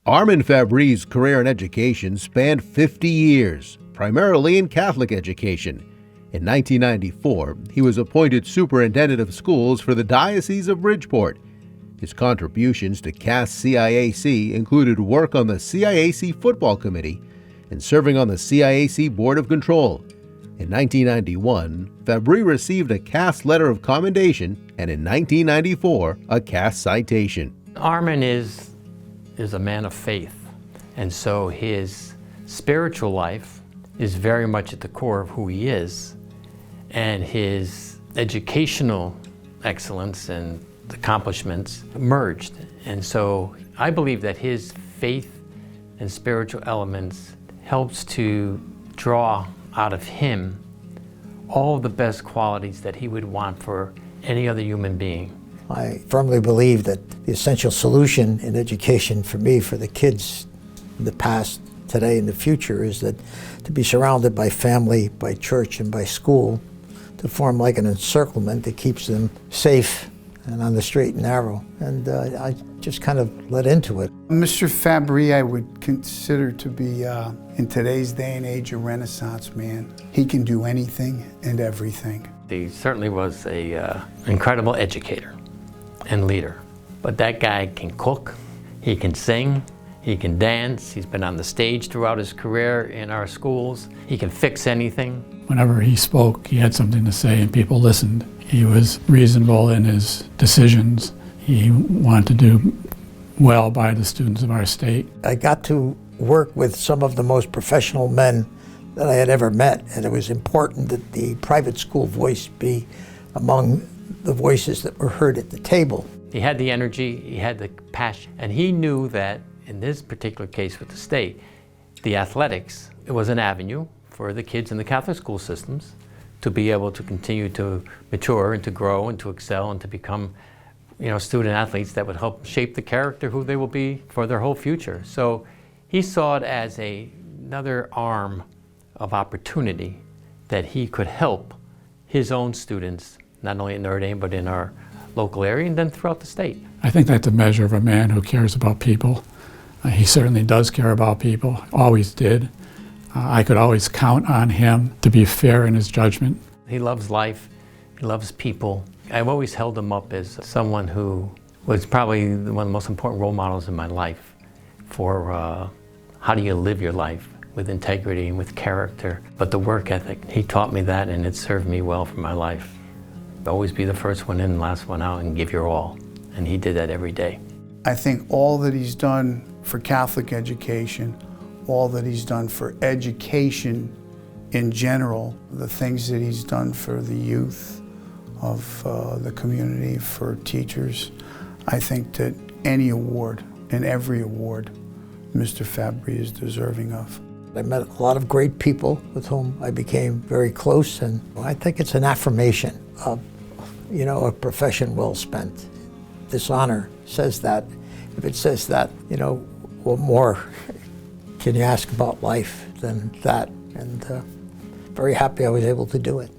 Armand Fabbri's career in education spanned 50 years, primarily in Catholic education. In 1994, he was appointed superintendent of schools for the Diocese of Bridgeport. His contributions to CAS-CIAC included work on the CIAC football committee and serving on the CIAC Board of Control. In 1991, Fabbri received a CAS Letter of Commendation and in 1994, a CAS citation. Armand is a man of faith, and so his spiritual life is very much at the core of who he is, and his educational excellence and accomplishments merged. And so I believe that his faith and spiritual elements helps to draw out of him all of the best qualities that he would want for any other human being. I firmly believe that the essential solution in education for me, for the kids in the past, today, and the future is that to be surrounded by family, by church, and by school, to form like an encirclement that keeps them safe and on the straight and narrow. And I just kind of let into it. Mr. Fabbri, I would consider to be, in today's day and age, a Renaissance man. He can do anything and everything. He certainly was an incredible educator and leader. But that guy can cook, he can sing, he can dance, he's been on the stage throughout his career in our schools, he can fix anything. Whenever he spoke, he had something to say and people listened. He was reasonable in his decisions. He wanted to do well by the students of our state. I got to work with some of the most professional men that I had ever met, and it was important that the private school voice be among the voices that were heard at the table. He had the energy, he had the passion, and he knew that in this particular case with the state, the athletics, it was an avenue for the kids in the Catholic school systems to be able to continue to mature and to grow and to excel and to become, student athletes that would help shape the character who they will be for their whole future. So he saw it as another arm of opportunity that he could help his own students, not only in Notre Dame, but in our local area and then throughout the state. I think that's a measure of a man who cares about people. He certainly does care about people, always did. I could always count on him to be fair in his judgment. He loves life, he loves people. I've always held him up as someone who was probably one of the most important role models in my life for how do you live your life with integrity and with character. But the work ethic, he taught me that, and it served me well for my life. Always be the first one in, last one out, and give your all. And he did that every day. I think all that he's done for Catholic education, all that he's done for education in general, the things that he's done for the youth of the community, for teachers, I think that any award and every award Mr. Fabbri is deserving of. I met a lot of great people with whom I became very close, and I think it's an affirmation of, a profession well spent. This honor says that. If it says that, what more can you ask about life than that? And very happy I was able to do it.